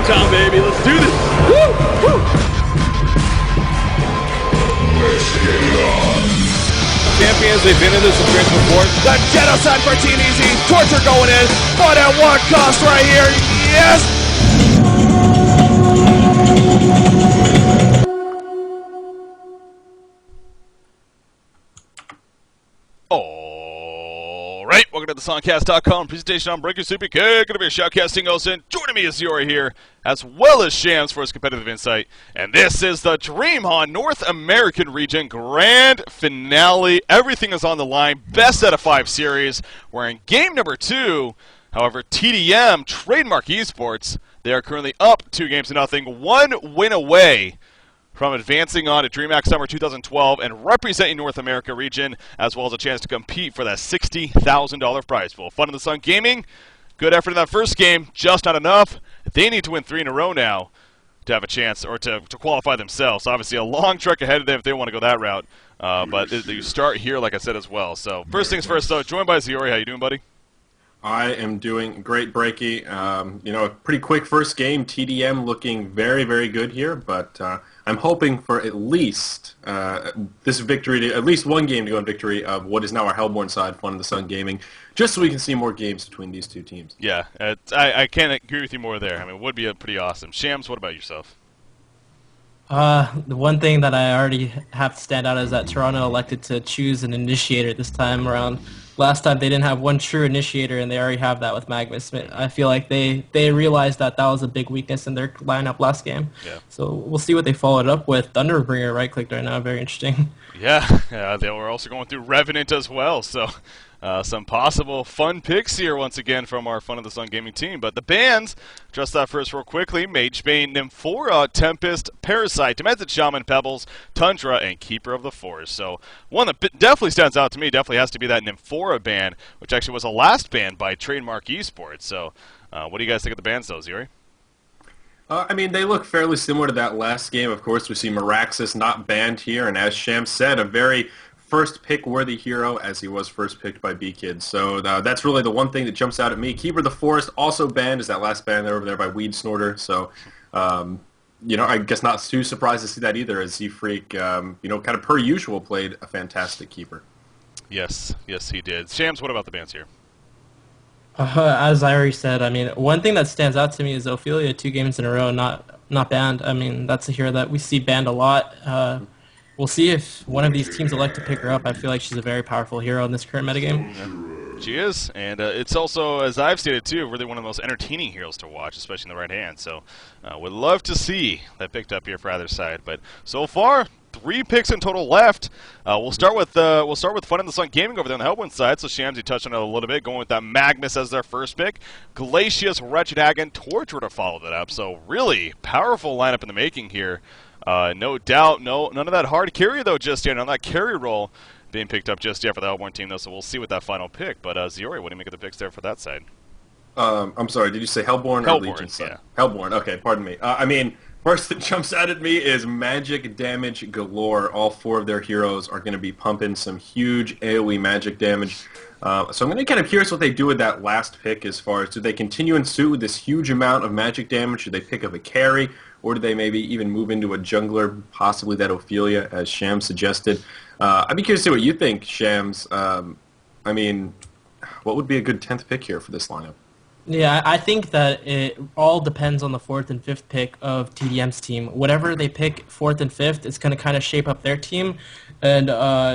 Showtime, baby. Let's do this. Woo! Woo! Let's get it on. Champions, they've been in this appearance before. The genocide for Team Easy. Torture going in, but at what cost right here? Yes! Alright, welcome to the honcast.com presentation on Breaker Super Kick. Gonna be a shoutcasting host, and joining me is Ziori here, as well as Shams for his competitive insight. And this is the DreamHoN North American region grand finale. Everything is on the line. Best out of 5 series. We're in game number 2. However, tdM, Trademark Esports, they are currently up 2-0, 1 win away from advancing on to DreamHack Summer 2012 and representing North America region, as well as a chance to compete for that $60,000 prize pool. Fun in the Sun Gaming, good effort in that first game, just not enough. They need to win 3 in a row now to have a chance, or to qualify themselves. Obviously a long trek ahead of them if they want to go that route, but you start here, like I said, as well. So first things first, though, joined by Ziori. How you doing, buddy? I am doing great, Breaky. You know, a pretty quick first game. tdM looking very, very good here, but I'm hoping for at least this victory, at least one game to go in victory of what is now our Hellborn side, Fun in the Sun Gaming, just so we can see more games between these two teams. Yeah, I can't agree with you more there. I mean, it would be pretty awesome. Shams, what about yourself? The one thing that I already have to stand out is that Toronto elected to choose an initiator this time around. Last time they didn't have one true initiator, and they already have that with Magnus. I feel like they realized that was a big weakness in their lineup last game. Yeah. So we'll see what they followed up with. Thunderbringer right-clicked right now, very interesting. Yeah, they were also going through Revenant as well, so some possible fun picks here once again from our Fun of the Sun Gaming team. But the bans, just that first real quickly: Magebane, Nymphora, Tempest, Parasite, Demented Shaman, Pebbles, Tundra, and Keeper of the Forest. So one that definitely stands out to me definitely has to be that Nymphora ban, which actually was a last ban by Trademark Esports. So what do you guys think of the bans, though, Ziori? I mean, they look fairly similar to that last game. Of course, we see Meraxis not banned here, and as Shams said, a very first pick worthy hero, as he was first picked by B-Kids. So that's really the one thing that jumps out at me. Keeper of the Forest also banned, is that last ban there over there by Weed Snorter. So, you know, I guess not too surprised to see that either, as Z-Freak, you know, kind of per usual played a fantastic keeper. Yes, he did. Shams, what about the bans here? As I already said, I mean, one thing that stands out to me is Ophelia 2 games in a row not banned. I mean, that's a hero that we see banned a lot. We'll see if one of these teams elect to pick her up. I feel like she's a very powerful hero in this current metagame. Yeah, she is, and it's also, as I've stated too, really one of the most entertaining heroes to watch, especially in the right hand. So would love to see that picked up here for either side. But so far, 3 picks in total left. We'll start with Fun in the Sun Gaming over there on the Hellborn side. So Shams, you touched on it a little bit, going with that Magnus as their first pick. Glacius, Wretched Hag, and Torture to follow that up. So really powerful lineup in the making here. No doubt, none of that hard carry though just yet. On that carry roll being picked up just yet for the Hellborn team though. So we'll see with that final pick. But Ziori, what do you make of the picks there for that side? I'm sorry, did you say Hellborn or Legion side? Yeah. Hellborn. Okay, pardon me. I mean, first that jumps out at me is magic damage galore. All 4 of their heroes are going to be pumping some huge AoE magic damage. So I'm going to be kind of curious what they do with that last pick, as far as do they continue in suit with this huge amount of magic damage? Should they pick up a carry? Or do they maybe even move into a jungler, possibly that Ophelia, as Shams suggested? I'd be curious to see what you think, Shams. I mean, what would be a good 10th pick here for this lineup? Yeah, I think that it all depends on the 4th and 5th pick of tdM's team. Whatever they pick 4th and 5th, it's going to kind of shape up their team, and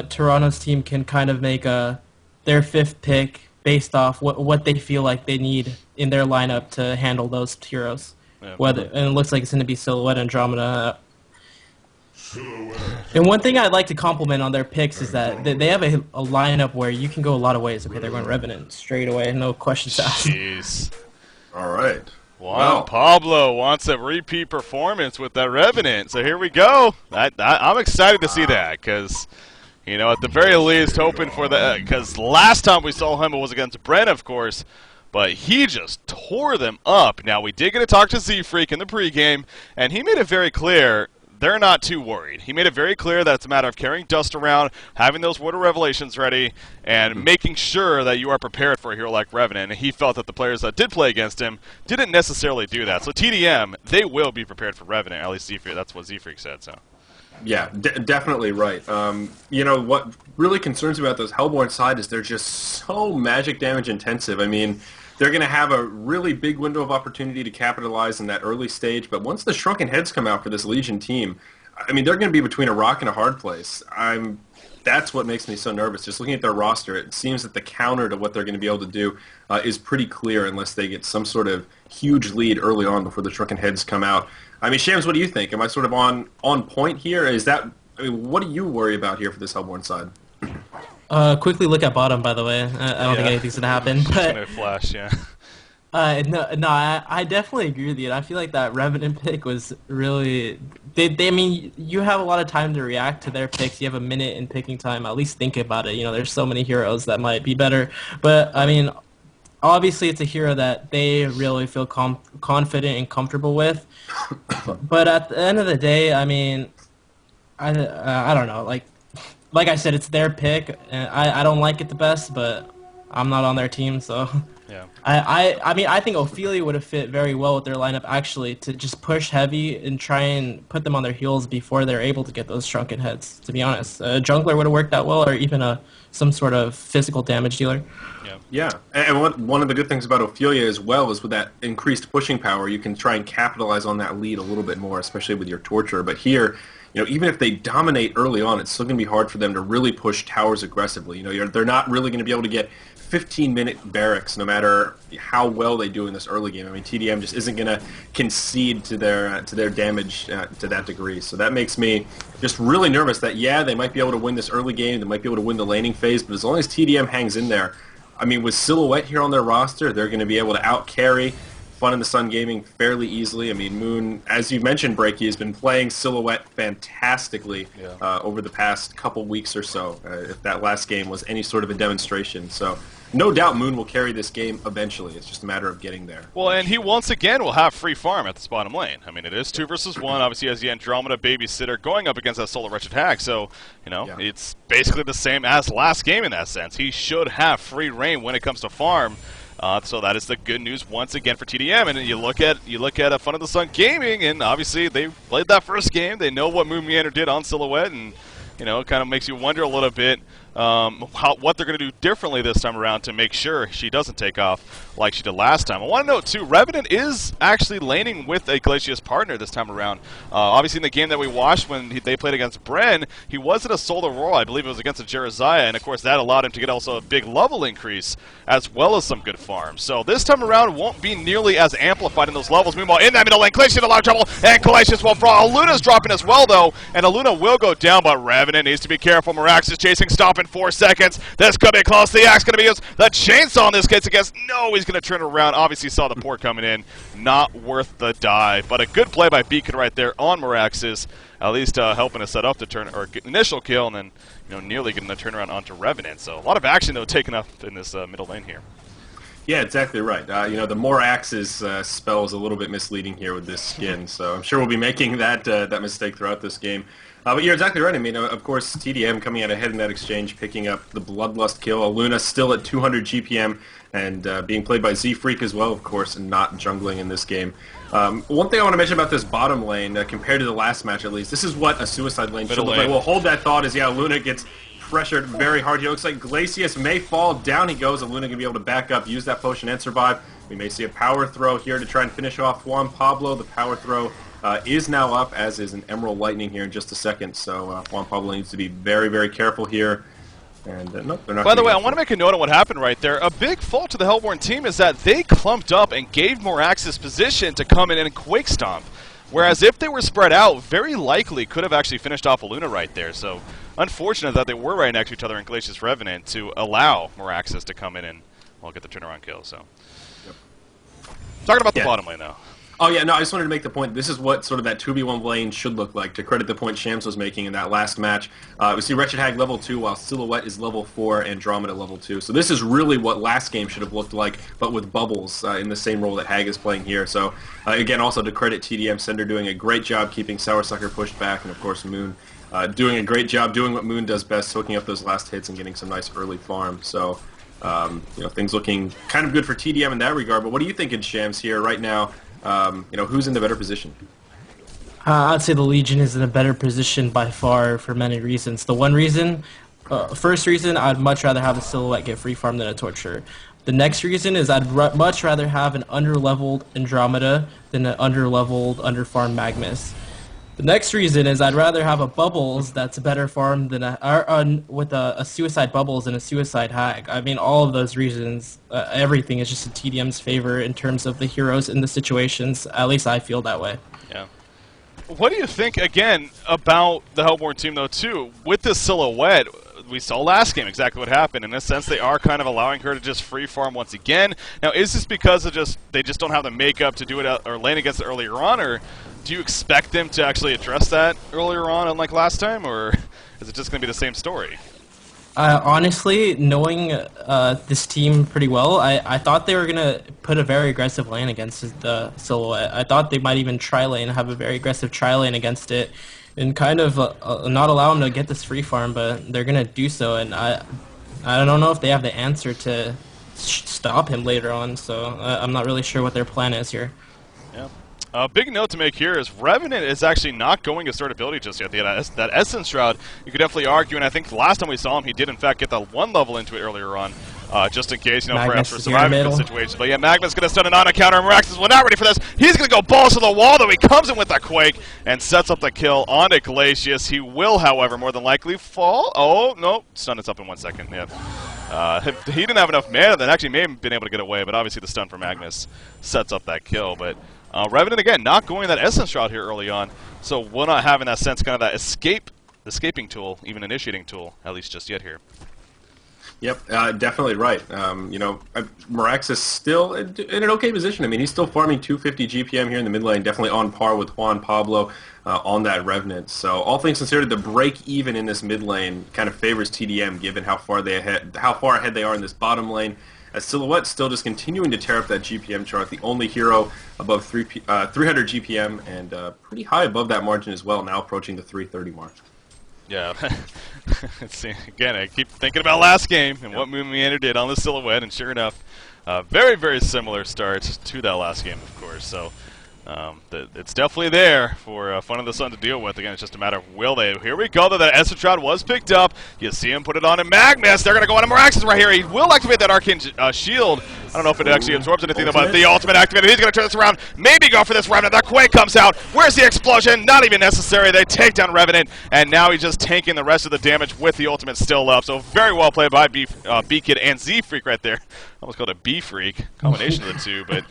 Toronto's team can kind of make their 5th pick based off what they feel like they need in their lineup to handle those heroes. Yeah, and it looks like it's going to be Silhouette and Andromeda. And one thing I'd like to compliment on their picks is that they have a lineup where you can go a lot of ways. Okay, they're going Revenant straight away, no questions asked. Jeez. All right. Juan Pablo wants a repeat performance with that Revenant. So here we go. I'm excited to see that, because, you know, at the very least, hoping for that, because last time we saw him, it was against Brent, of course. But he just tore them up. Now, we did get to talk to Z-Freak in the pregame, and he made it very clear they're not too worried. He made it very clear that it's a matter of carrying dust around, having those Word of Revelations ready, and making sure that you are prepared for a hero like Revenant. And he felt that the players that did play against him didn't necessarily do that. So tdM, they will be prepared for Revenant. At least Z-Freak, that's what Z-Freak said. So. Yeah, definitely right. You know, what really concerns me about this Hellborn side is they're just so magic damage intensive. I mean, they're going to have a really big window of opportunity to capitalize in that early stage, but once the Shrunken Heads come out for this Legion team, I mean, they're going to be between a rock and a hard place. That's what makes me so nervous. Just looking at their roster, it seems that the counter to what they're going to be able to do is pretty clear unless they get some sort of huge lead early on before the Shrunken Heads come out. I mean, Shams, what do you think? Am I sort of on point here? I mean, what do you worry about here for this Hellborn side? Quickly look at bottom, by the way. I don't think anything's gonna happen. It's But gonna flash, yeah. no, I definitely agree with you. I feel like that Revenant pick was really. I mean, you have a lot of time to react to their picks. You have a minute in picking time. At least think about it. You know, there's so many heroes that might be better. But I mean, obviously, it's a hero that they really feel confident and comfortable with. But at the end of the day, I mean, I don't know. Like I said, it's their pick. And I don't like it the best, but I'm not on their team, so. Yeah. I mean, I think Ophelia would have fit very well with their lineup, actually, to just push heavy and try and put them on their heels before they're able to get those Shrunken Heads, to be honest. A jungler would have worked that well, or even some sort of physical damage dealer. Yeah, and one of the good things about Ophelia as well is with that increased pushing power, you can try and capitalize on that lead a little bit more, especially with your Torture. But here, you know, even if they dominate early on, it's still going to be hard for them to really push towers aggressively. You know, they're not really going to be able to get 15-minute barracks no matter how well they do in this early game. I mean, tdM just isn't going to concede to their damage to that degree. So that makes me just really nervous that, yeah, they might be able to win this early game, they might be able to win the laning phase, but as long as tdM hangs in there, I mean, with Silhouette here on their roster, they're going to be able to out-carry Fun in the Sun Gaming fairly easily. I mean, Moon, as you mentioned, Breaky, has been playing Silhouette fantastically over the past couple weeks or so, if that last game was any sort of a demonstration. So no doubt Moon will carry this game eventually. It's just a matter of getting there. Well, and he once again will have free farm at this bottom lane. I mean, it is 2 versus 1. Obviously, as the Andromeda Babysitter going up against that Solar Wretched Hag. So, you know, it's basically the same as last game in that sense. He should have free reign when it comes to farm. So that is the good news once again for tdM. And you look at Fun of the Sun Gaming, and obviously they played that first game. They know what Moon Meander did on Silhouette, and you know, it kind of makes you wonder a little bit what they're going to do differently this time around to make sure she doesn't take off like she did last time. I want to note, too, Revenant is actually laning with a Glacius partner this time around. Obviously, in the game that we watched when they played against Bren, he was in a solo role. I believe it was against a Jerizaiah, and, of course, that allowed him to get also a big level increase as well as some good farms. So this time around won't be nearly as amplified in those levels. Meanwhile, in that middle lane, Glacius in a lot of trouble, and Glacius will fall. Aluna's dropping as well, though, and Aluna will go down, but Revenant needs to be careful. Mirax is chasing, stop in 4 seconds. This could be close. The axe going to be used. The chainsaw in this case against. No, he's going to turn around. Obviously saw the port coming in. Not worth the dive. But a good play by Beacon right there on Mirax's. At least helping to set up the turn or initial kill, and then nearly getting the turnaround onto Revenant. So a lot of action though taken up in this middle lane here. Yeah, exactly right. The more axes spell is a little bit misleading here with this skin, so I'm sure we'll be making that mistake throughout this game. But you're exactly right. I mean, of course, tdM coming out ahead in that exchange, picking up the Bloodlust kill. Aluna still at 200 GPM and being played by Z-Freak as well, of course, and not jungling in this game. One thing I want to mention about this bottom lane, compared to the last match at least, this is what a suicide lane should look like. We'll hold that thought as, Aluna gets pressured very hard. He looks like Glacius may fall. Down he goes. Aluna going to be able to back up, use that potion, and survive. We may see a power throw here to try and finish off Juan Pablo. The power throw is now up, as is an Emerald Lightning here in just a second. So Juan Pablo needs to be very, very careful here. And nope, they're not. By the way, I want to make a note on what happened right there. A big fault to the Hellborn team is that they clumped up and gave Morax's position to come in and Quake Stomp. Whereas if they were spread out, very likely could have actually finished off Aluna right there. So unfortunate that they were right next to each other in Glacius Revenant to allow Morax's to come in and get the turnaround kill. So talking about the bottom lane now. Oh yeah, no, I just wanted to make the point. This is what sort of that 2v1 lane should look like, to credit the point Shams was making in that last match. We see Wretched Hag level 2, while Silhouette is level 4, Andromeda level 2. So this is really what last game should have looked like, but with Bubbles in the same role that Hag is playing here. So again, also to credit tdM, Sender doing a great job keeping Sour Sucker pushed back, and of course Moon doing a great job doing what Moon does best, hooking up those last hits and getting some nice early farm. So things looking kind of good for tdM in that regard. But what are you thinking, Shams, here right now? Who's in the better position? I'd say the Legion is in a better position by far for many reasons. The one reason, first reason, I'd much rather have a Silhouette get free farm than a Torture. The next reason is I'd much rather have an under-leveled Andromeda than an under-leveled, under-farmed Magnus. The next reason is I'd rather have a Bubbles that's a better farm than with a Suicide Bubbles and a Suicide Hag. I mean, all of those reasons, everything is just in tdM's favor in terms of the heroes and the situations. At least I feel that way. Yeah. What do you think, again, about the Hellborn team, though, too? With this Silhouette, we saw last game exactly what happened. In a sense, they are kind of allowing her to just free farm once again. Now, is this because of they just don't have the makeup to do it or lane against it earlier on, or do you expect them to actually address that earlier on, unlike last time, or is it just going to be the same story? Honestly, knowing this team pretty well, I thought they were going to put a very aggressive lane against the Silhouette. I thought they might even try lane, have a very aggressive try lane against it, and kind of not allow them to get this free farm, but they're going to do so, and I don't know if they have the answer to stop him later on, so I'm not really sure what their plan is here. Yeah. A big note to make here is Revenant is actually not going to start ability just yet. That Essence Shroud, you could definitely argue, and I think the last time we saw him, he did in fact get that one level into it earlier on, just in case, perhaps for surviving the situation. But yeah, Magma's going to stun an on-counter, and Miraxis was not ready for this. He's going to go balls to the wall, though he comes in with that Quake and sets up the kill onto Glacius. He will, however, more than likely fall. Oh, no, stun is up in 1 second, yeah. He didn't have enough mana that actually may have been able to get away, but obviously the stun for Magnus sets up that kill. But Revenant, again, not going that Essence Shroud here early on, so will not have in that sense kind of that escaping tool, even initiating tool, at least just yet here. Yep, definitely right. Miraxis still in an okay position. I mean, he's still farming 250 GPM here in the mid lane, definitely on par with Juan Pablo on that Revenant. So all things considered, the break even in this mid lane kind of favors tdM, given how far ahead they are in this bottom lane. As Silhouette still just continuing to tear up that GPM chart, the only hero above 300 GPM and pretty high above that margin as well, now approaching the 330 mark. Yeah. Let's see. Again, I keep thinking about last game and what Moon Meander did on the Silhouette, and sure enough, very, very similar start to that last game, of course. So it's definitely there for Fun of the Sun to deal with. Again, it's just a matter of will they. Here we go, though. That Essence Shroud was picked up. You see him put it on in Magnus. They're going to go on to Miraxis right here. He will activate that Arcane Shield. I don't know if it actually absorbs anything, though, but the ultimate activated. He's going to turn this around. Maybe go for this Revenant. That Quake comes out. Where's the explosion? Not even necessary. They take down Revenant, and now he's just tanking the rest of the damage with the ultimate still up. So very well played by B-Kid and Z-Freak right there. Almost called a B-Freak. Combination of the two, but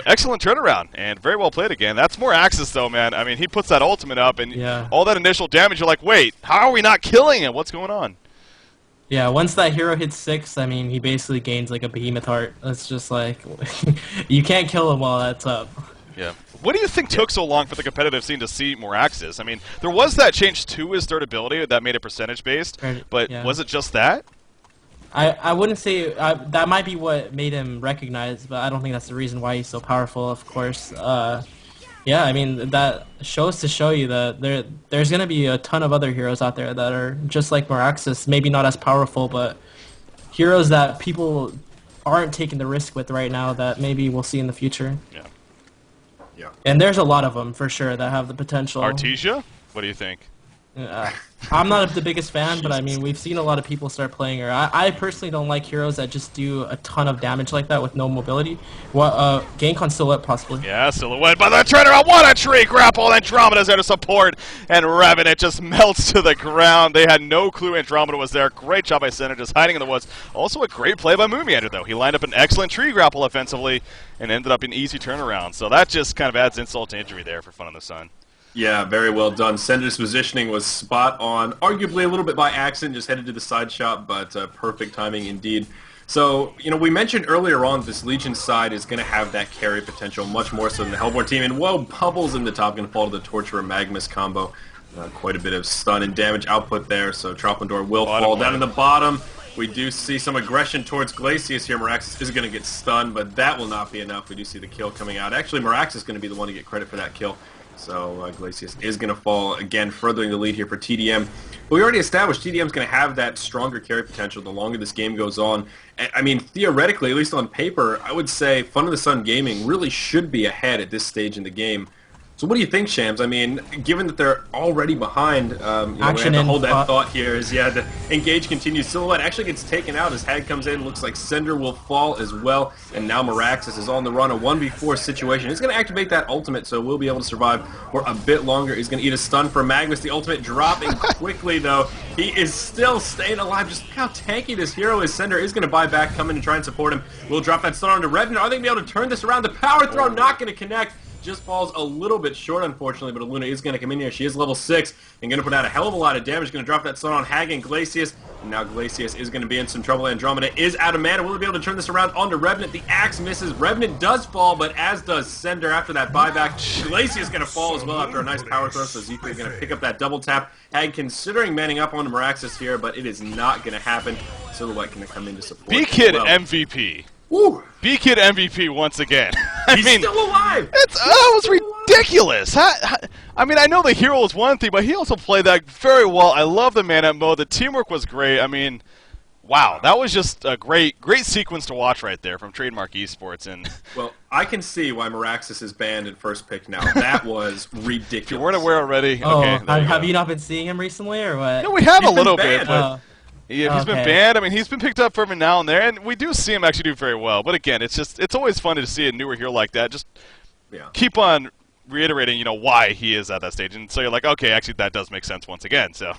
excellent turnaround, and very well played again. That's more Axis, though, man. I mean, he puts that ultimate up, and all that initial damage, you're like, wait, how are we not killing him? What's going on? Yeah, once that hero hits 6, I mean, he basically gains like a behemoth heart. It's just like, you can't kill him while that's up. Yeah. What do you think took so long for the competitive scene to see more Axis? I mean, there was that change to his third ability that made it percentage-based, but was it just that? I wouldn't say that might be what made him recognized, but I don't think that's the reason why he's so powerful, of course. Yeah, I mean, that shows to show you that there's going to be a ton of other heroes out there that are just like Miraxis, maybe not as powerful, but heroes that people aren't taking the risk with right now that maybe we'll see in the future. Yeah. Yeah. And there's a lot of them, for sure, that have the potential. Artesia? What do you think? I'm not the biggest fan, but I mean, we've seen a lot of people start playing her. I personally don't like heroes that just do a ton of damage like that with no mobility. Gankon Silhouette, possibly. Yeah, Silhouette by the turnaround. What a tree grapple! Andromeda's there to support, and Revenant just melts to the ground. They had no clue Andromeda was there. Great job by Center, just hiding in the woods. Also a great play by Moomiander, though. He lined up an excellent tree grapple offensively and ended up an easy turnaround. So that just kind of adds insult to injury there for Fun in the Sun. Yeah, very well done. Sender's positioning was spot on. Arguably a little bit by accident, just headed to the side shot, but perfect timing indeed So, we mentioned earlier on this Legion side is going to have that carry potential much more so than the Hellborn team. And, whoa, Bubbles in the top going to fall to the Torturer Magnus combo. Quite a bit of stun and damage output there, so Tropendor will fall down in the bottom. We do see some aggression towards Glacius here. Meraxis is going to get stunned, but that will not be enough. We do see the kill coming out. Actually, Meraxis is going to be the one to get credit for that kill. So Glacius is going to fall, again, furthering the lead here for tdM. But we already established tdM is going to have that stronger carry potential the longer this game goes on. I mean, theoretically, at least on paper, I would say Fun of the Sun Gaming really should be ahead at this stage in the game. So what do you think, Shams? I mean, given that they're already behind, we have to hold that thought here. The engage continues. Silhouette actually gets taken out as Hag comes in. Looks like Cinder will fall as well. And now Meraxis is on the run. A 1v4 situation. He's going to activate that ultimate, so we'll be able to survive for a bit longer. He's going to eat a stun for Magnus. The ultimate dropping quickly, though. He is still staying alive. Just how tanky this hero is. Cinder is going to buy back, come in and try and support him. We'll drop that stun onto Revenant. Are they going to be able to turn this around? The power throw not going to connect. Just falls a little bit short, unfortunately, but Aluna is going to come in here. She is level 6 and going to put out a hell of a lot of damage. Going to drop that stun on Hag and Glacius. And now Glacius is going to be in some trouble. Andromeda is out of mana. Will he be able to turn this around onto Revenant? The axe misses. Revenant does fall, but as does Cinder after that buyback. Glacius is going to fall as well after a nice power throw, so Zeke is going to pick up that double tap. Hag considering manning up onto Meraxis here, but it is not going to happen. Silhouette going to come in to support. B-Kid MVP. Woo! B-Kid MVP once again. He's still alive! It was ridiculous! I mean, I know the hero was one thing, but he also played that very well. I love the man-up mode. The teamwork was great. I mean, wow. That was just a great sequence to watch right there from Trademark Esports. And well, I can see why Meraxis is banned in first pick now. That was ridiculous. If you weren't aware already, oh, okay. Have you not been seeing him recently, or what? No, we have He's a little been bit, banned. but... Yeah, he's been banned. I mean, he's been picked up every now and there, and we do see him actually do very well. But again, it's always fun to see a newer hero like that. Just keep on reiterating, why he is at that stage, and so you're like, okay, actually, that does make sense once again. So,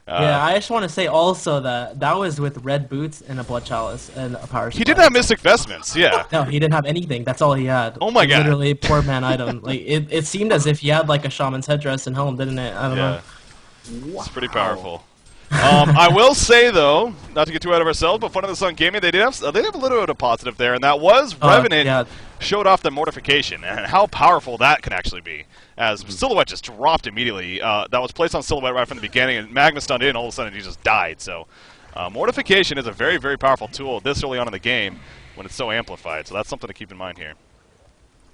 yeah, I just want to say also that was with red boots and a blood chalice and a power. He didn't have mystic vestments. Yeah. No, he didn't have anything. That's all he had. Oh my god. Literally, poor man item. Like it seemed as if he had like a shaman's headdress and helm, didn't it? I don't know. It's pretty powerful. I will say though, not to get too out of ourselves, but Fun of the Sun Gaming, they did have a little bit of a positive there, and that was Revenant showed off the mortification and how powerful that can actually be. As Silhouette just dropped immediately, that was placed on Silhouette right from the beginning, and Magnus stunned in, all of a sudden he just died. So mortification is a very, very powerful tool this early on in the game when it's so amplified. So that's something to keep in mind here.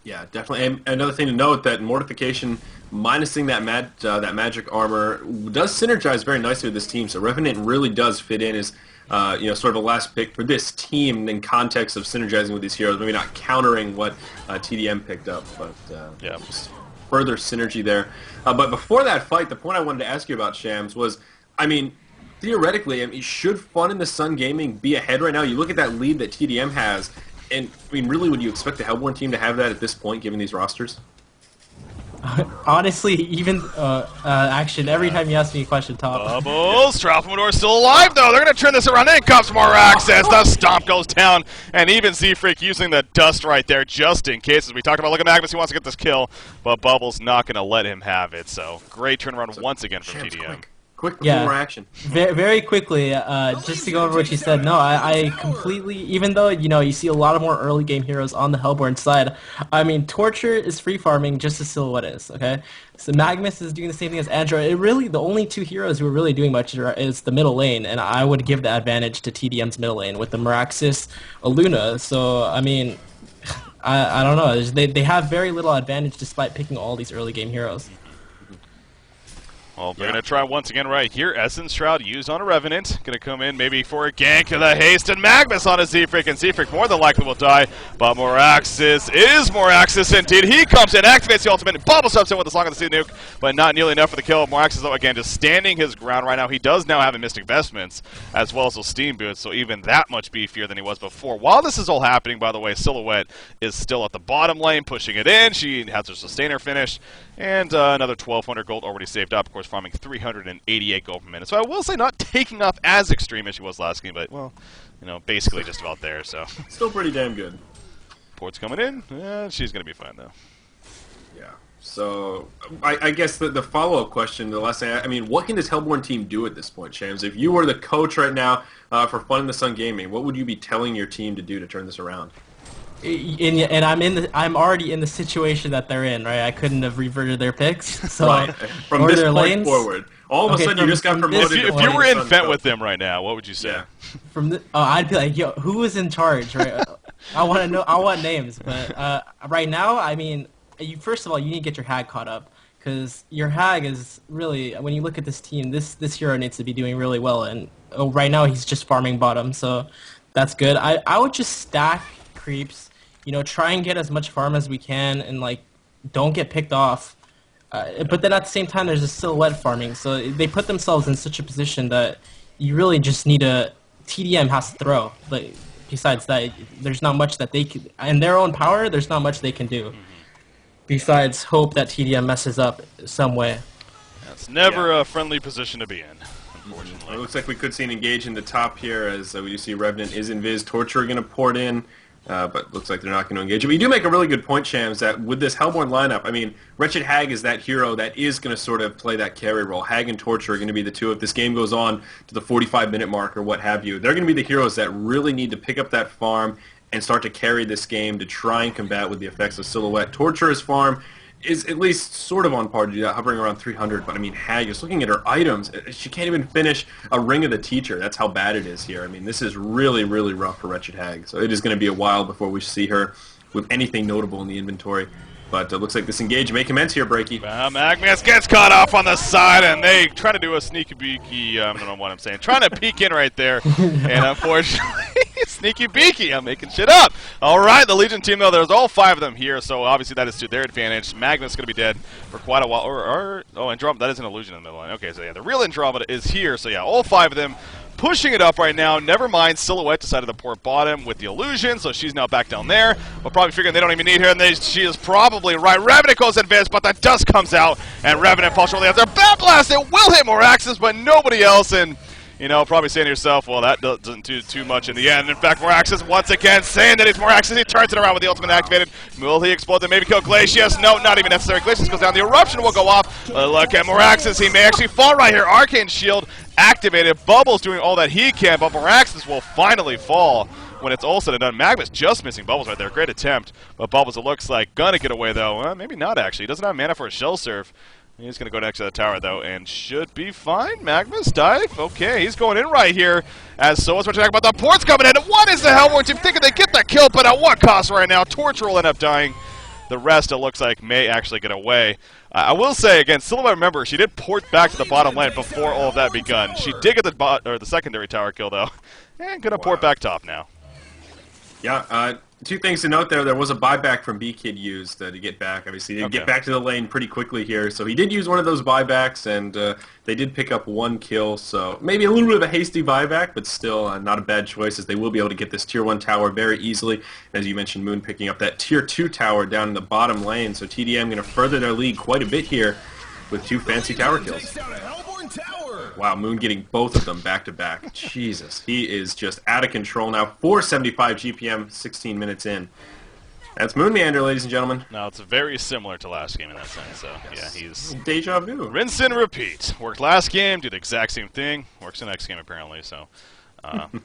Yeah, definitely. And another thing to note, that mortification minusing that magic armor does synergize very nicely with this team. So Revenant really does fit in as sort of a last pick for this team in context of synergizing with these heroes. Maybe not countering what tdM picked up, but just further synergy there. But before that fight, the point I wanted to ask you about, Shams, was, I mean, theoretically, should Fun in the Sun Gaming be ahead right now? You look at that lead that tdM has. And, I mean, really, would you expect the Hellborn team to have that at this point, given these rosters? Honestly, even Action, every time you ask me a question, top. Bubbles, Tropendor still alive, though. They're going to turn this around. In comes Meraxis. The stomp goes down. And even Z-Freak using the dust right there just in case. As we talked about, look at Magnus. He wants to get this kill, but Bubbles not going to let him have it. So, great turnaround once again from tdM. Quick before more action. Very quickly, just to go over what you said, no, I completely, even though, you see a lot of more early game heroes on the Hellborn side, I mean, Torture is free farming just as Silhouette is, okay? So Magnus is doing the same thing as Android. The only two heroes who are really doing much is the middle lane, and I would give the advantage to tdM's middle lane with the Meraxis, Aluna, so, I mean, I don't know, they have very little advantage despite picking all these early game heroes. Well, they're going to try once again right here. Essence Shroud used on a Revenant. Going to come in maybe for a gank of the haste, and Magnus on a Z-Freak, and Z-Freak more than likely will die. But Meraxis is Meraxis indeed. He comes in, activates the ultimate, and Bubble subs in with the Song of the Sea Nuke, but not nearly enough for the kill. Meraxis, though, again, just standing his ground right now. He does now have the Mystic Vestments, as well as those Steam Boots, so even that much beefier than he was before. While this is all happening, by the way, Silhouette is still at the bottom lane, pushing it in. She has her Sustainer finished, and another 1,200 gold already saved up. Of course, farming 388 gold per minute. So I will say not taking off as extreme as she was last game, but, well, basically just about there, so. Still pretty damn good. Port's coming in. She's going to be fine, though. Yeah. So I guess the follow-up question, the last thing, I mean, what can this Hellborn team do at this point, Shams? If you were the coach right now for Fun in the Sun Gaming, what would you be telling your team to do to turn this around? And I'm already in the situation that they're in, right? I couldn't have reverted their picks, so Right. From or this their point lanes. forward, all of a Okay, sudden you just got from this promoted. If to you were in Sun Fent coach. with them right now, what would you say? Yeah. I'd be like, yo, who is in charge, right? I want to know. I want names, but right now, I mean, first of all, you need to get your hag caught up because your hag is really, when you look at this team, this hero needs to be doing really well, and right now he's just farming bottom, so that's good. I would just stack creeps, try and get as much farm as we can, and like don't get picked off. But then at the same time, there's a silhouette farming, so they put themselves in such a position that you really just need a tdM has to throw. But besides that, there's not much that they can, in their own power. There's not much they can do. Besides hope that tdM messes up some way. That's never a friendly position to be in, unfortunately. It looks like we could see an engage in the top here as we do see Revenant is invis. Torture going to port in, but looks like they're not going to engage. But you do make a really good point, Shams, that with this Hellborn lineup, I mean, Wretched Hag is that hero that is going to sort of play that carry role. Hag and Torture are going to be the two. If this game goes on to the 45-minute mark or what have you, they're going to be the heroes that really need to pick up that farm and start to carry this game to try and combat with the effects of Silhouette. Torture's farm is at least sort of on par to do that, hovering around 300, but I mean, Hag, just looking at her items, she can't even finish a Ring of the Teacher. That's how bad it is here. I mean, this is really, really rough for Wretched Hag, so it is going to be a while before we see her with anything notable in the inventory. But it looks like this engage may commence here, Breaky. Magnus gets caught off on the side, and they try to do a sneaky beaky, I don't know what I'm saying, trying to peek in right there, and unfortunately, sneaky beaky, I'm making shit up. All right, the Legion team, though, there's all 5 of them here, so obviously that is to their advantage. Magnus is going to be dead for quite a while. Oh, Andromeda, that is an illusion in the middle line. Okay, so yeah, the real Andromeda is here, so yeah, all 5 of them pushing it up right now. Never mind, Silhouette decided to port bottom with the illusion, so she's now back down there. But probably figuring they don't even need her, and she is probably right. Revenant goes advanced, but the dust comes out, and Revenant falls shortly after. Bat Blast, it will hit Moraxis, but nobody else, and probably saying to yourself, well, that doesn't do too much in the end. In fact, Moraxis, once again, saying that he's Moraxis, he turns it around with the ultimate activated. Will he explode and maybe kill Glacius? No, not even necessary. Glacius goes down. The eruption will go off. Look at Moraxis. He may actually fall right here. Arcane Shield activated. Bubbles doing all that he can, but Moraxis will finally fall when it's all said and done. Magnus just missing Bubbles right there. Great attempt, but Bubbles, it looks like, gonna get away, though. Maybe not, actually. He doesn't have mana for a Shell Surf. He's going to go next to the tower, though, and should be fine. Magnus, dive. Okay, he's going in right here. As so much to talk about the ports coming in. What is the Hellborn team thinking they get the kill, but at what cost right now? Torture will end up dying. The rest, it looks like, may actually get away. I will say, again, Silhouette, remember, she did port back to the bottom lane before all of that begun. She did get the secondary tower kill, though. And going to port back top now. Yeah, 2 things to note there. There was a buyback from B-Kid used to get back. Obviously, he did get back to the lane pretty quickly here. So he did use one of those buybacks, and they did pick up 1 kill. So maybe a little bit of a hasty buyback, but still not a bad choice, as they will be able to get this Tier 1 tower very easily. As you mentioned, Moon picking up that Tier 2 tower down in the bottom lane. So tdM going to further their lead quite a bit here with 2 fancy tower kills. Wow, Moon getting both of them back-to-back. Jesus, he is just out of control now. 475 GPM, 16 minutes in. That's Moon Meander, ladies and gentlemen. Now, it's very similar to last game in that sense, so yeah, he's... Deja vu. Rinse and repeat. Worked last game, do the exact same thing. Works the next game, apparently, so...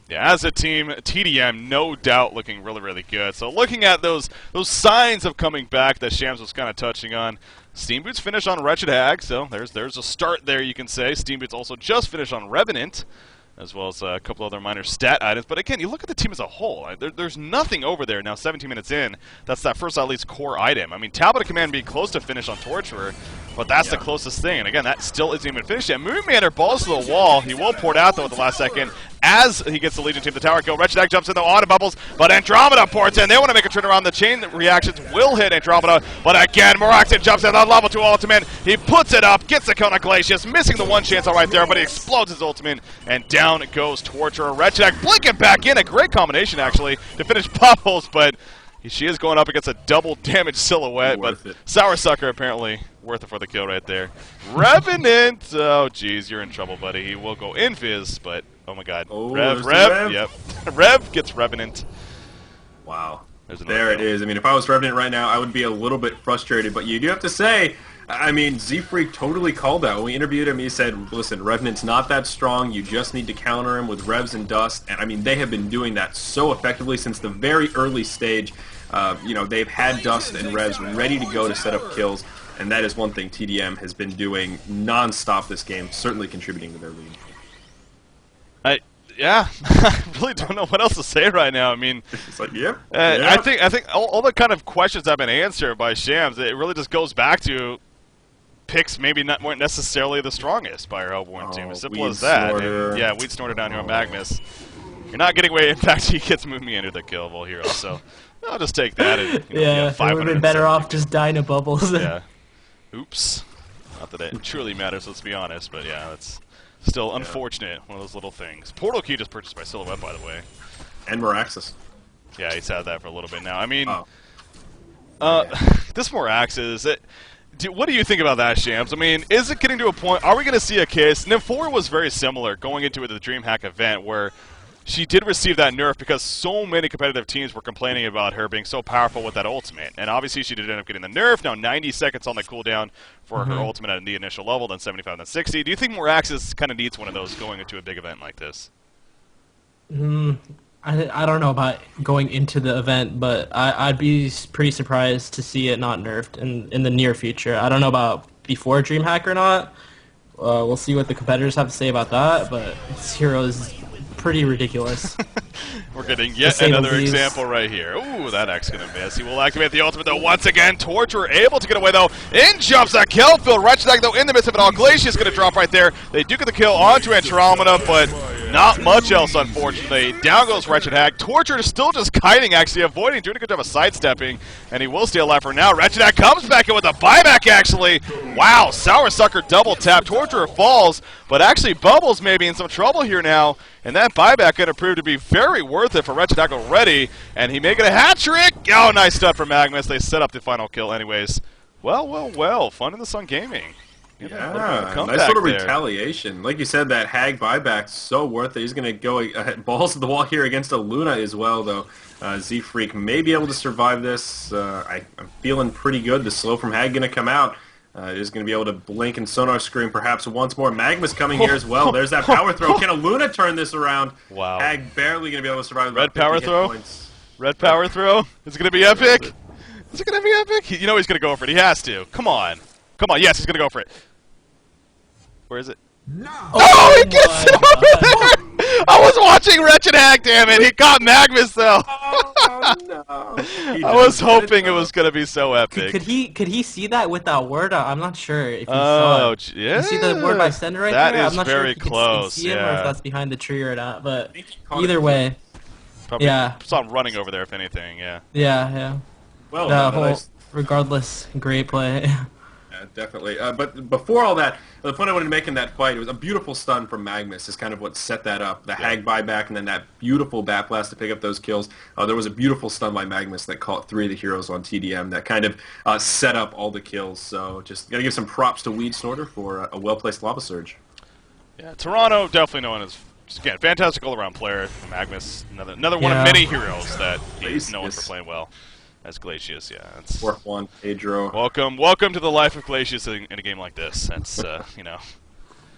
yeah, as a team, tdM, no doubt, looking really, really good. So looking at those signs of coming back that Shams was kind of touching on, Steam Boots finished on Wretched Hag, so there's a start there, you can say. Steam Boots also just finished on Revenant, as well as a couple other minor stat items. But again, you look at the team as a whole. There's nothing over there now, 17 minutes in. That's that first, at least, core item. I mean, Talbot of Command being close to finish on Torturer, but that's the closest thing. And again, that still isn't even finished yet. Moon Manor balls to the wall. He will port out, though, at the last second. As he gets the Legion team, the tower kill. Wretched Hag jumps in the auto bubbles, but Andromeda ports in. They want to make a turnaround. The chain reactions will hit Andromeda, but again, Moraxis jumps in on level 2 ultimate. He puts it up, gets the kill on Glacius, missing the 1 chance right there, but he explodes his ultimate, and down goes Torture. Wretched Hag blinking back in. A great combination, actually, to finish Bubbles, but she is going up against a double damage Silhouette, but Sour Sucker apparently worth it for the kill right there. Revenant! Oh, geez, you're in trouble, buddy. He will go Invis, but oh my god. Oh, Rev. Yep. Rev gets Revenant. Wow. There's another There it kill. is. I mean, if I was Revenant right now, I would be a little bit frustrated. But you do have to say, I mean, Z-Freak totally called that. When we interviewed him, he said, listen, Revenant's not that strong. You just need to counter him with Revs and Dust. And, I mean, they have been doing that so effectively since the very early stage. You know, they've had Dust and Revs ready to go to set up kills. And that is one thing tdM has been doing non-stop this game, certainly contributing to their lead. Yeah, I really don't know what else to say right now. I mean, It's like, yeah. I think all the kind of questions have been answered by Shams. It really just goes back to picks maybe weren't necessarily the strongest by our Hellborn team. As simple Weed as that. Snorter. And, yeah, Weed Snorter down here on Magnus. You're not getting away. In fact, he gets Mumi under the killable hero. So I'll just take that. And, you know, Yeah, it would have been better off just dying to bubbles. Yeah. Oops. Not that it truly matters, let's be honest, but yeah, that's still unfortunate. One of those little things. Portal Key just purchased by Silhouette, by the way. And Moraxis. Yeah, he's had that for a little bit now. I mean, Oh. this Moraxis, what do you think about that, Shams? I mean, is it getting to a point, are we going to see a case? Nymphoria was very similar going into the DreamHack event where she did receive that nerf because so many competitive teams were complaining about her being so powerful with that ultimate. And obviously she did end up getting the nerf. Now 90 seconds on the cooldown for her ultimate at the initial level, then 75, then 60. Do you think Moraxis kind of needs one of those going into a big event like this? I don't know about going into the event, but I'd be pretty surprised to see it not nerfed in the near future. I don't know about before DreamHack or not. We'll see what the competitors have to say about that, but this hero is pretty ridiculous. We're getting yet say the another least. example right here. Ooh, that X gonna miss. He will activate the ultimate though once again. Torture able to get away though. In jumps that kill. Phil Wretched though in the midst of it all. Glacia's gonna drop right there. They do get the kill onto Andromeda, but not much else unfortunately. Down goes Wretched Hag. Torture is still just kiting actually, avoiding, doing a good job of sidestepping, and he will stay alive for now. Wretched Hag comes back in with a buyback actually. Wow, Sour Sucker double tap. Torture falls, but actually Bubbles may be in some trouble here now. And that buyback going to prove to be very worth it for Wretched Hag already. And he may get a hat trick. Oh, nice stuff from Magnus. They set up the final kill anyways. Well. Fun in the Sun Gaming. Yeah, nice little retaliation. Like you said, that Hag buyback, so worth it. He's going to go balls to the wall here against a Luna as well, though. Z-Freak may be able to survive this. I'm feeling pretty good. The slow from Hag going to come out. Is going to be able to blink and sonar screen perhaps once more. Magma's coming here as well. There's that power throw. Can a Luna turn this around? Wow. Hag barely going to be able to survive. Red about 50 power hit throw? points. Red power throw? Is it going to be epic? Is it going to be epic? You know he's going to go for it. He has to. Come on. Yes, he's going to go for it. Where is it? No! Oh, he gets it over there! I was watching Wretched Hag, damn it. He caught Magnus, though. Oh, no. I was hoping it was going to be so epic. Could he see that with that word? I'm not sure if he saw it. Yeah. You see the word by Sender right That there? is I'm not sure very if you can close, see him or yeah. if that's behind the tree or not, but think he caught either it. way, Probably yeah. saw him running over there, if anything, yeah. yeah. Well, The no, whole, nice. regardless, great play. Yeah, definitely. But before all that, the point I wanted to make in that fight, it was a beautiful stun from Magnus is kind of what set that up. The Hag buyback and then that beautiful Bat Blast to pick up those kills. There was a beautiful stun by Magnus that caught 3 of the heroes on tdM that kind of set up all the kills. So just got to give some props to Weed Snorter for a well-placed Lava Surge. Yeah, Toronto definitely known as, just again, fantastic all-around player. Magnus, another one of Yeah. many heroes that he's known Glacius. for playing well. As Glacius, yeah. That's, Fourth one, Pedro. welcome to the life of Glacius in a game like this. That's, you know,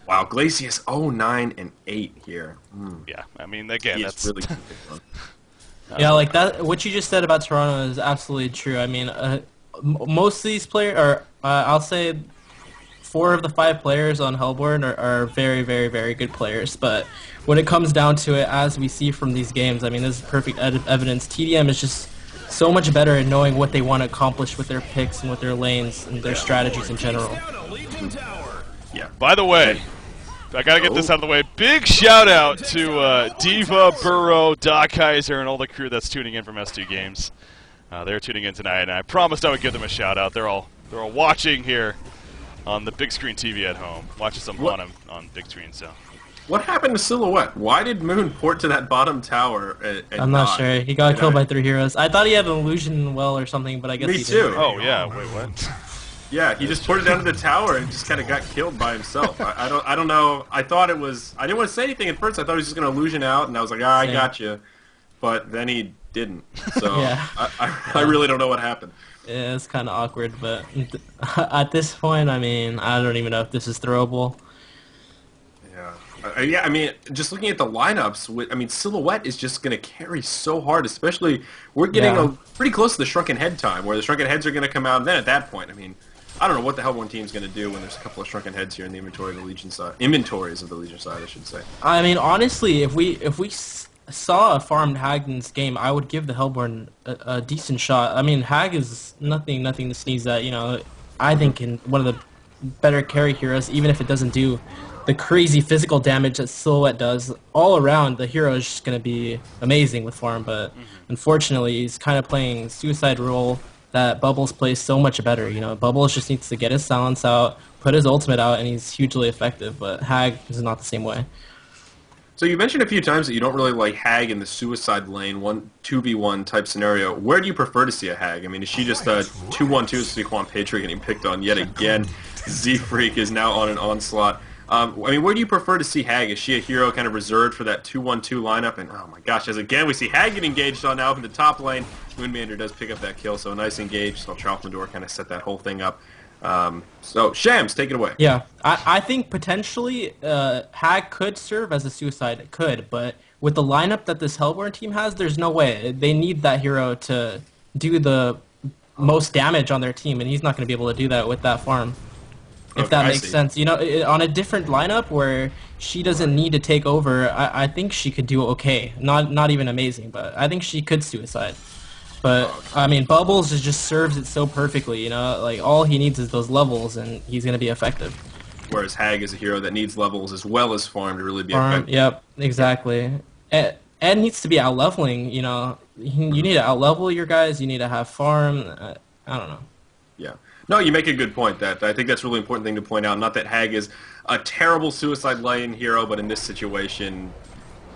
Wow, Glacius 0, 9, and 8 here. yeah. I mean, again, He that's is really keeping on. Yeah, like that. What you just said about Toronto is absolutely true. I mean, most of these players, or I'll say, 4 of the 5 players on Hellborn are very, very, very good players. But when it comes down to it, as we see from these games, I mean, this is perfect evidence. tdM is just so much better at knowing what they want to accomplish with their picks and with their lanes and their strategies in general. Yeah. By the way, I gotta get this out of the way. Big shout out to Diva, Burrow, Doc Kaiser, and all the crew that's tuning in from S2 Games. They're tuning in tonight, and I promised I would give them a shout out. They're all watching here on the big screen TV at home, watching some on big screen. So What happened to Silhouette? Why did Moon port to that bottom tower? And I'm not sure. He got killed by 3 heroes. I thought he had an illusion well or something, but I guess Me he too. didn't. oh yeah, wait what? Yeah, he just ported down to the tower and just kind of got killed by himself. I don't know. I thought it was. I didn't want to say anything at first. I thought he was just going to illusion out, and I was like, I Same. got you. but then he didn't. So Yeah. I really don't know what happened. Yeah, it's kind of awkward, but at this point, I mean, I don't even know if this is throwable. Yeah, I mean, just looking at the lineups, I mean, Silhouette is just going to carry so hard, especially we're getting pretty close to the Shrunken Head time, where the Shrunken Heads are going to come out, and then at that point, I mean, I don't know what the Hellborn team's going to do when there's a couple of Shrunken Heads here in the inventory of the Legion side. Inventories of the Legion side, I should say. I mean, honestly, if we saw a farmed Hag in this game, I would give the Hellborn a decent shot. I mean, Hag is nothing to sneeze at. You know, I think in one of the better carry heroes, even if it doesn't do the crazy physical damage that Silhouette does. All around, the hero is just going to be amazing with farm, but unfortunately, he's kind of playing suicide role that Bubbles plays so much better. You know, Bubbles just needs to get his silence out, put his ultimate out, and he's hugely effective, but Hag is not the same way. So you mentioned a few times that you don't really like Hag in the suicide lane, 2v1 type scenario. Where do you prefer to see a Hag? I mean, is she just a 2-1-2 Sequan Patriot getting picked on yet again? Z-Freak is now on an onslaught. I mean, where do you prefer to see Hag? Is she a hero kind of reserved for that 2-1-2 lineup? And oh my gosh, as again we see Hag get engaged on now up in the top lane. Moonmander does pick up that kill, so a nice engage. So Tralfmador kind of set that whole thing up. So Shams, take it away. Yeah, I think potentially Hag could serve as a suicide. It could, but with the lineup that this Hellborn team has, there's no way. They need that hero to do the most damage on their team, and he's not going to be able to do that with that farm. If that makes sense. You know, on a different lineup where she doesn't need to take over, I think she could do okay. Not even amazing, but I think she could suicide. But, I mean, Bubbles just serves it so perfectly, you know? Like, all he needs is those levels, and he's going to be effective. Whereas Hag is a hero that needs levels as well as farm to really be effective. Yep, exactly. And needs to be out-leveling, you know? You need to out-level your guys, you need to have farm. I don't know. Yeah. No, you make a good point. That I think that's a really important thing to point out. Not that Hag is a terrible suicide lane hero, but in this situation,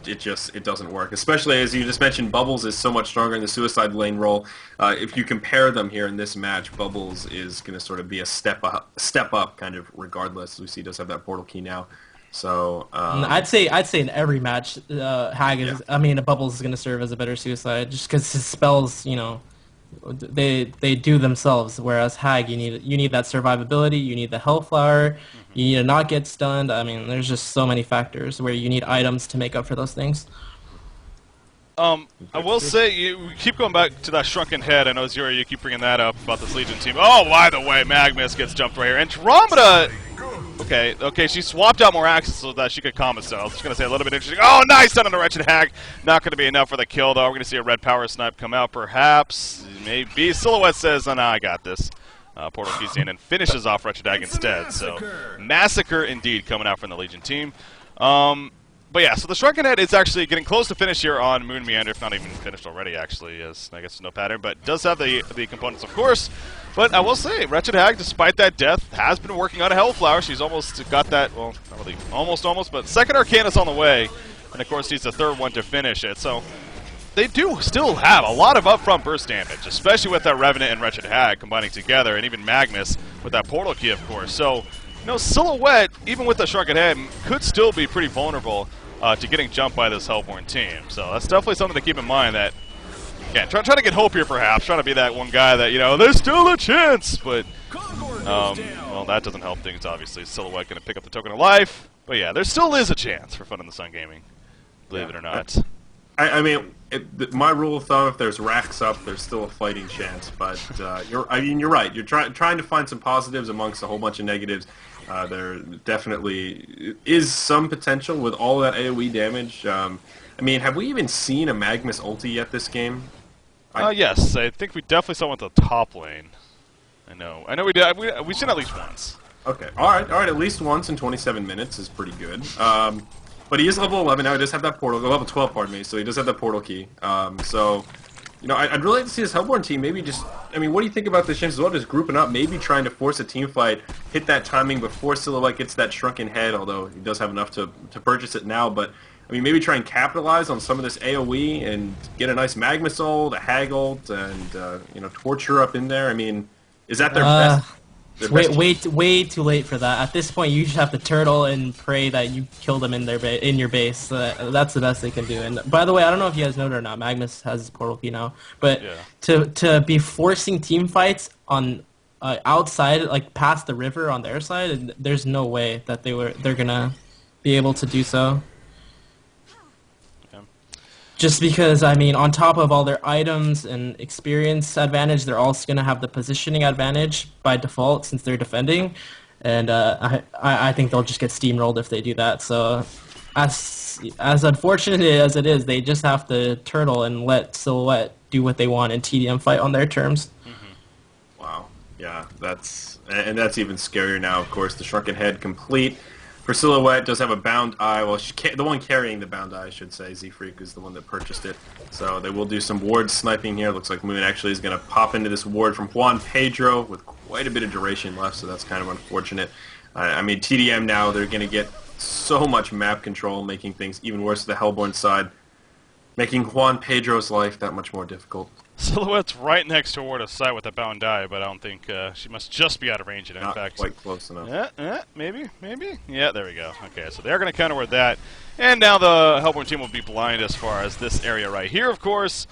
it doesn't work. Especially as you just mentioned, Bubbles is so much stronger in the suicide lane role. If you compare them here in this match, Bubbles is going to sort of be a step up kind of regardless. Lucy does have that portal key now. So I'd say in every match, Hag is. Yeah. I mean, Bubbles is going to serve as a better suicide just because his spells, you know, they do themselves. Whereas Hag, you need that survivability, you need the Hellflower, you need to not get stunned. I mean, there's just so many factors where you need items to make up for those things. I will say, you keep going back to that Shrunken Head. I know, Zuri, you keep bringing that up about this Legion team. Oh, by the way, Magnus gets jumped right here. Andromeda... Okay, she swapped out more axes so that she could calm herself. I was just going to say a little bit interesting. Oh, nice stun on the Wretched Hag. Not going to be enough for the kill, though. We're going to see a red power snipe come out, perhaps. Maybe. Silhouette says, oh, no, I got this. Portal keys in and finishes off Wretched Hag instead. So, massacre indeed coming out from the Legion team. But yeah, so the Shrunken Head is actually getting close to finish here on Moon Meander, if not even finished already, actually, as I guess no pattern, but does have the components, of course. But I will say, Wretched Hag, despite that death, has been working on a Hellflower. She's almost got that, well, not really almost, but second Arcanus on the way, and of course needs the third one to finish it. So they do still have a lot of upfront burst damage, especially with that Revenant and Wretched Hag combining together, and even Magnus with that portal key, of course. So, you know, Silhouette, even with the Shrunken Head, could still be pretty vulnerable to getting jumped by this Hellborn team. So that's definitely something to keep in mind. That, again, trying to get hope here, perhaps, trying to be that one guy that, you know, there's still a chance, but well, that doesn't help things. Obviously, Silhouette going to pick up the token of life, but yeah, there still is a chance for Fun in the Sun Gaming, believe it or not. I mean, my rule of thumb: if there's racks up, there's still a fighting chance. But you're right. You're trying to find some positives amongst a whole bunch of negatives. There definitely is some potential with all that AoE damage. I mean, have we even seen a Magnus ulti yet this game? Yes, I think we definitely saw one at the top lane. I know we did. We've seen at least once. Okay, all right. At least once in 27 minutes is pretty good. But he is level 11 now. He does have that portal. Level 12, pardon me. So he does have that portal key. So, you know, I'd really like to see this Hellborn team maybe just... I mean, what do you think about this chance as well? Just grouping up, maybe trying to force a team fight, hit that timing before Silhouette gets that Shrunken Head, although he does have enough to purchase it now. But, I mean, maybe try and capitalize on some of this AoE and get a nice Magnus ult, a Hag ult, and, you know, Torture up in there. I mean, is that their best... It's way too late for that. At this point, you just have to turtle and pray that you kill them in in your base. That's the best they can do. And by the way, I don't know if you guys know it or not. Magnus has his portal key now, but to be forcing team fights on outside, like past the river on their side, there's no way that they're gonna be able to do so. Just because, I mean, on top of all their items and experience advantage, they're also going to have the positioning advantage by default since they're defending. And I think they'll just get steamrolled if they do that. So as unfortunate as it is, they just have to turtle and let Silhouette do what they want and tdM fight on their terms. Wow. Yeah, that's even scarier now, of course. The Shrunken Head complete. For Silhouette, does have a bound eye. Well, the one carrying the bound eye, I should say, Z-Freak is the one that purchased it. So they will do some ward sniping here. Looks like Moon actually is going to pop into this ward from Juan Pedro with quite a bit of duration left, so that's kind of unfortunate. I mean, tdM now, they're going to get so much map control, making things even worse to the Hellborn side, making Juan Pedro's life that much more difficult. Silhouette's right next to Ward of Sight with a bound eye, but I don't think she must just be out of range. In Not fact, quite close enough. Maybe. Yeah, there we go. Okay, so they're going to counter with that. And now the Hellborn team will be blind as far as this area right here, of course.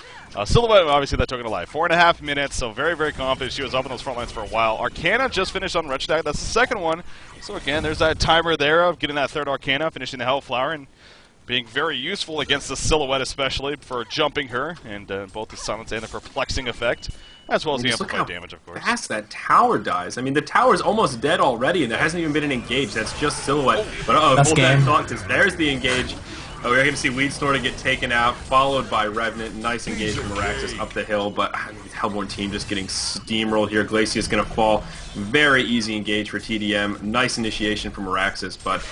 Silhouette, obviously, that took it alive. 4.5 minutes, so very, very confident. She was up on those front lines for a while. Arcana just finished on Wretched Act. That's the second one. So, again, there's that timer there of getting that third Arcana, finishing the Hellflower, and being very useful against the Silhouette, especially for jumping her, and both the silence and the perplexing effect, as well as the amplified damage, of course. Fast that tower dies. I mean, the tower's almost dead already, and there hasn't even been an engage. That's just Silhouette. But hold that thought, because there's the engage. We're going to see Weed Snorter get taken out, followed by Revenant. Nice engage from Meraxis up the hill, but the Hellborn team just getting steamrolled here. Glacia's going to fall. Very easy engage for tdM. Nice initiation from Meraxis, but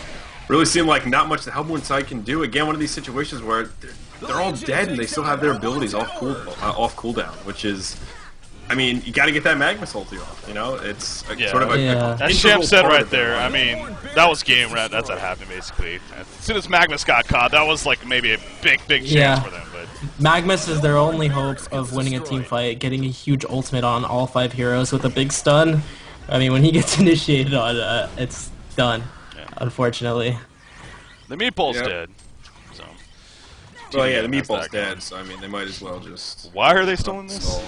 really seemed like not much the Hellborn side can do. Again, one of these situations where they're all dead and they still have their abilities off cooldown, which is, I mean, you got to get that Magnus ulti off. You know, it's sort of as Sham said right there. I mean, that was game rat. That's what happened basically. As soon as Magnus got caught, that was like maybe a big chance for them. But Magnus is their only hope of winning a team fight, getting a huge ultimate on all 5 heroes with a big stun. I mean, when he gets initiated on, it's done. Unfortunately. The meatball's dead. So. Well, yeah, the meatball's dead, so I mean, they might as well just... Why are they still in this?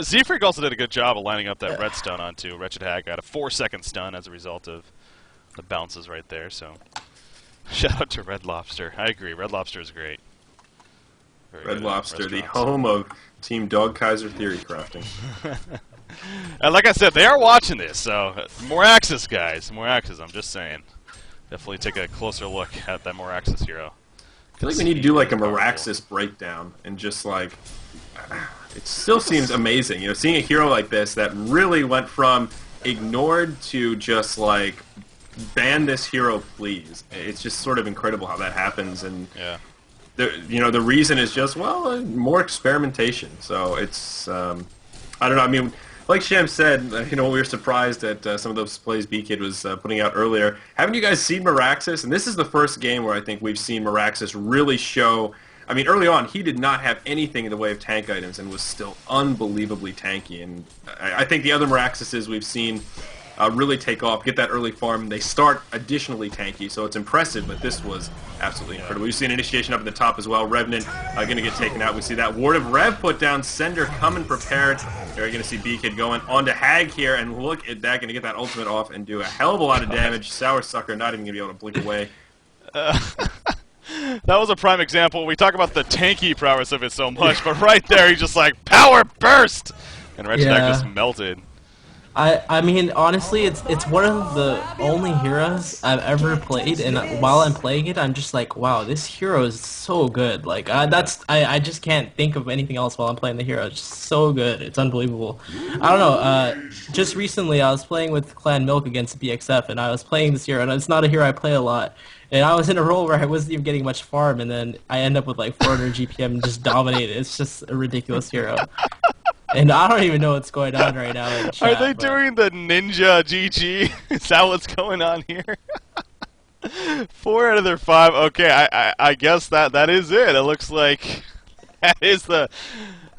Z-Freak also did a good job of lining up that red stun onto Wretched Hag. Got a 4-second stun as a result of the bounces right there, so... Shout out to Red Lobster. I agree, Red Lobster is great. Red Lobster, the home of Team Dog Kaiser Theory Crafting. And like I said, they are watching this, so more Axis, guys. More Axis, I'm just saying. Definitely take a closer look at that more Axis hero. I feel like we need to do like a Meraxis breakdown and just like... It still seems amazing, you know, seeing a hero like this that really went from ignored to just like, ban this hero, please. It's just sort of incredible how that happens, and the reason is just, well, more experimentation. So it's, I don't know, I mean... Like Sham said, you know, we were surprised at some of those plays B-Kid was putting out earlier. Haven't you guys seen Meraxis? And this is the first game where I think we've seen Meraxis really show... I mean, early on, he did not have anything in the way of tank items and was still unbelievably tanky. And I think the other Meraxises we've seen really take off, get that early farm. They start additionally tanky, so it's impressive, but this was absolutely incredible. We've seen initiation up at the top as well. Revenant going to get taken out. We see that Ward of Rev put down. Sender coming prepared. They're going to see B-Kid going on to Hag here, and look at that, going to get that ultimate off and do a hell of a lot of damage. Sour Sucker not even going to be able to blink away. That was a prime example. We talk about the tanky prowess of it so much, but right there, he's just like, power burst! And Wretched Hag just melted. I mean, honestly, it's one of the only heroes I've ever played, and while I'm playing it, I'm just like, wow, this hero is so good. Like, I just can't think of anything else while I'm playing the hero. It's just so good. It's unbelievable. I don't know, just recently I was playing with Clan Milk against BXF, and I was playing this hero, and it's not a hero I play a lot. And I was in a role where I wasn't even getting much farm, and then I end up with like 400 GPM and just dominate it. It's just a ridiculous hero. And I don't even know what's going on right now in chat. Are they doing the ninja GG? Is that what's going on here? 4 out of their 5. Okay, I guess that is it. It looks like that is the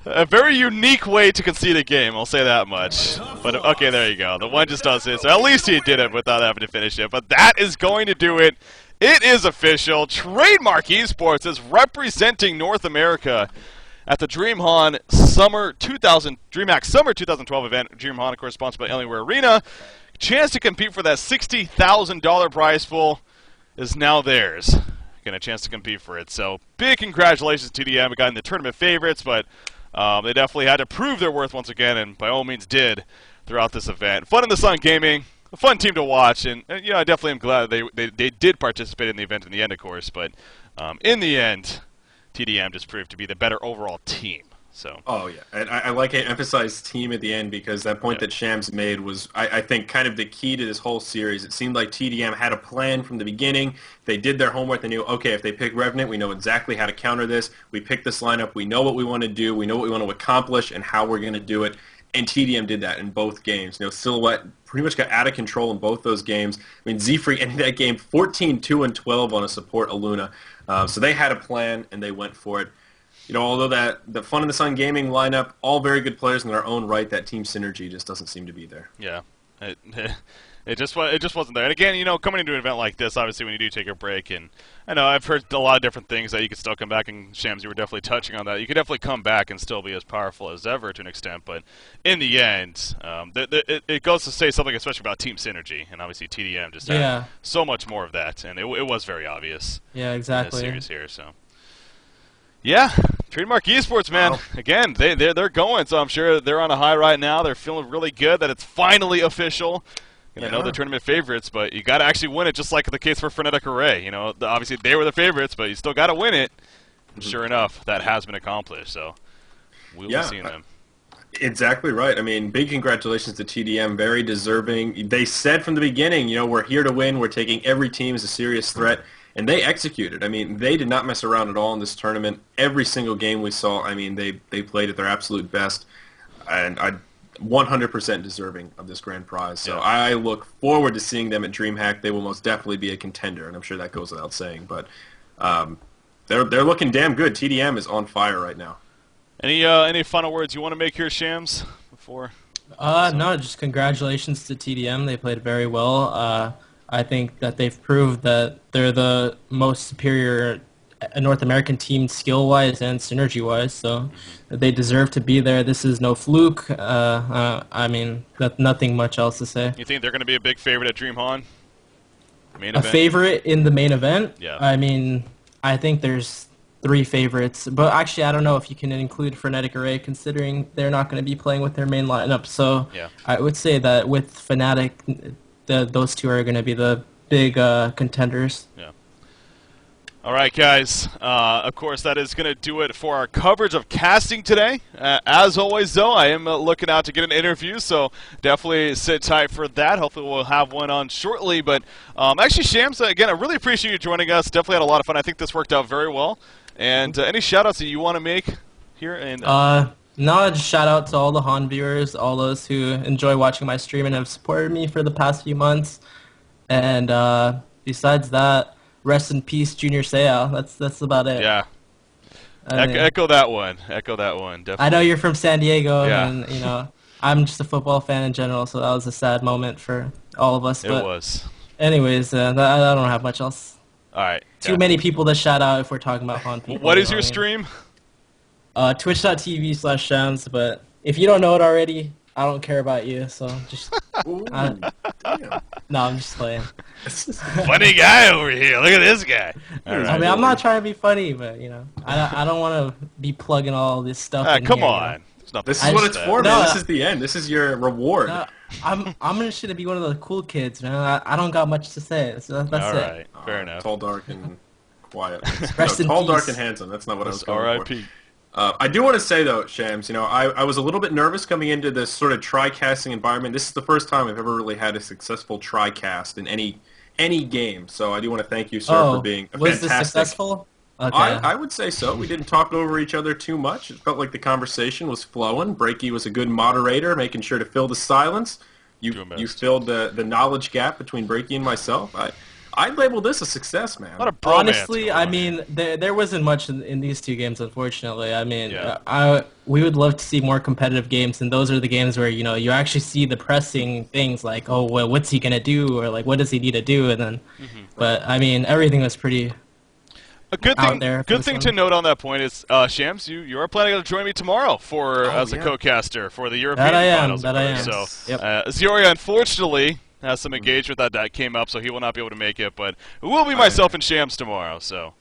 A very unique way to concede a game, I'll say that much. But okay, there you go. The one just does it, so at least he did it without having to finish it. But that is going to do it. It is official. Trademark Esports is representing North America at the DreamHoN DreamHack Summer 2012 event. DreamHoN, of course, sponsored by Alienware Arena. Chance to compete for that $60,000 prize pool is now theirs. Getting a chance to compete for it. So big congratulations to tdM. We got in the tournament favorites, but they definitely had to prove their worth once again, and by all means did throughout this event. Fun in the Sun Gaming. A fun team to watch, and you know, I definitely am glad they did participate in the event in the end, of course. But in the end, tdM just proved to be the better overall team. So. Oh yeah, and I like to emphasize team at the end because that point that Shams made was, I think, kind of the key to this whole series. It seemed like tdM had a plan from the beginning. They did their homework. They knew, okay, if they pick Revenant, we know exactly how to counter this. We pick this lineup. We know what we want to do. We know what we want to accomplish and how we're going to do it. And tdM did that in both games. You know, Silhouette pretty much got out of control in both those games. I mean, Z-Free ended that game 14-2-12 on a support Aluna. So they had a plan, and they went for it. You know, although the Fun in the Sun Gaming lineup, all very good players in their own right, that team synergy just doesn't seem to be there. Yeah. It just wasn't there. And again, you know, coming into an event like this, obviously when you do take a break, and I know I've heard a lot of different things that you could still come back, and Shams, you were definitely touching on that. You could definitely come back and still be as powerful as ever to an extent, but in the end, it goes to say something especially about team synergy, and obviously tdM just had so much more of that, and it was very obvious. Yeah, exactly. In this series here, so. Yeah, Trademark Esports, man. Wow. Again, they're going, so I'm sure they're on a high right now. They're feeling really good that it's finally official. And I know they're tournament favorites, but you got to actually win it, just like the case for Frenetic Array. You know, obviously they were the favorites, but you still got to win it. And sure enough, that has been accomplished. So we'll be seeing them. Exactly right. I mean, big congratulations to tdM. Very deserving. They said from the beginning, you know, we're here to win. We're taking every team as a serious threat. And they executed. I mean, they did not mess around at all in this tournament. Every single game we saw, I mean, they played at their absolute best. And 100% deserving of this grand prize. So I look forward to seeing them at DreamHack. They will most definitely be a contender, and I'm sure that goes without saying. But they're looking damn good. tdM is on fire right now. Any final words you want to make here, Shams? Before? No, just congratulations to tdM. They played very well. I think that they've proved that they're the most superior North American team skill-wise and synergy-wise, so they deserve to be there. This is no fluke. I mean, nothing much else to say. You think they're going to be a big favorite at DreamHoN? A favorite in the main event? Yeah. I mean, I think there's 3 favorites, but actually I don't know if you can include Frenetic Array considering they're not going to be playing with their main lineup, so I would say that with Fnatic, those 2 are going to be the big contenders. Yeah. All right, guys. Of course, that is going to do it for our coverage of casting today. As always, though, I am looking out to get an interview, so definitely sit tight for that. Hopefully we'll have one on shortly. But actually, Shams, again, I really appreciate you joining us. Definitely had a lot of fun. I think this worked out very well. And any shout-outs that you want to make here? And No, just shout out to all the HoN viewers, all those who enjoy watching my stream and have supported me for the past few months. And besides that, rest in peace, Junior Seau. That's about it. Yeah. Echo that one. Echo that one. Definitely. I know you're from San Diego, yeah. and you know I'm just a football fan in general, so that was a sad moment for all of us. It was. Anyways, I don't have much else. All right. Too many people to shout out if we're talking about HoN people. What is your stream? Twitch.tv/Shams, but if you don't know it already, I don't care about you, so just... Damn. No, I'm just playing. Funny guy over here. Look at this guy. Right. I mean, I'm not trying to be funny, but, you know, I don't want to be plugging all this stuff in come here, on. You know? This is what it's for, man. This is the end. This is your reward. No, I'm just going to be one of the cool kids, man. I don't got much to say. That's all right. it. Fair enough. Tall, dark, and quiet. Rest in tall, peace. dark, and handsome. That's not what I was going for. R.I.P. I do want to say, though, Shams, you know, I was a little bit nervous coming into this sort of tri-casting environment. This is the first time I've ever really had a successful tri-cast in any game. So I do want to thank you, sir, for being a was fantastic... this successful? Okay. I would say so. We didn't talk over each other too much. It felt like the conversation was flowing. Breaky was a good moderator, making sure to fill the silence. You filled the knowledge gap between Breaky and myself. I'd label this a success, man. Not a bromance Honestly, going I on here. mean, there wasn't much in these two games, unfortunately. I mean, Yeah. we would love to see more competitive games, and those are the games where, you actually see the pressing things like, oh, well, what's he gonna do, or like, what does he need to do, and then, but I mean, everything was pretty. A good out thing, there for good this thing one. to note on that point is, Shams, you are planning to join me tomorrow for as a yeah. co-caster for the European That I am. finals. That of I course. am. So, Yep. Zioria unfortunately has some engagement that came up, so he will not be able to make it. But it will be myself and Shams tomorrow. So,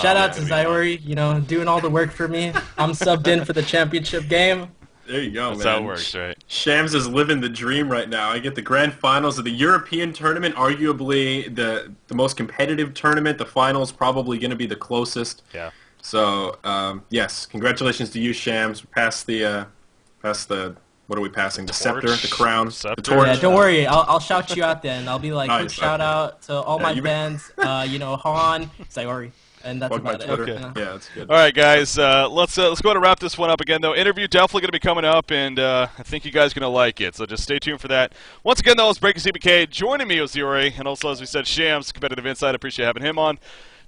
Shout out to it'll be fun. Zyori, doing all the work for me. I'm subbed in for the championship game. There you go, That's man. how it works, right? Shams is living the dream right now. I get the grand finals of the European tournament, arguably the most competitive tournament. The finals probably going to be the closest. Yeah. So yes, congratulations to you, Shams. Past the what are we passing? The scepter, torch. the crown, Scepter. the torch. Yeah, don't worry. I'll shout you out then. I'll be like, quick Nice, shout okay. out to all Yeah, my you- fans. Han, Zyori, and that's Plug my about Twitter. it. Yeah, that's good. All right, guys. Let's go ahead and wrap this one up again. Though interview definitely going to be coming up, and I think you guys are going to like it. So just stay tuned for that. Once again, though, it's Breaking CBK joining me with Zuri, and also as we said, Shams, competitive insight. Appreciate having him on.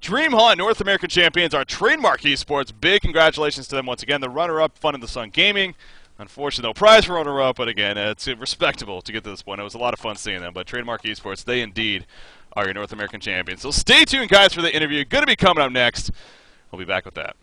DreamHoN North American champions are Trademark Esports. Big congratulations to them once again. The runner-up, Fun in the Sun Gaming. Unfortunately, no prize for runner-up, but again, it's respectable to get to this point. It was a lot of fun seeing them. But Trademark Esports, they indeed are your North American champions. So stay tuned, guys, for the interview. Going to be coming up next. We'll be back with that.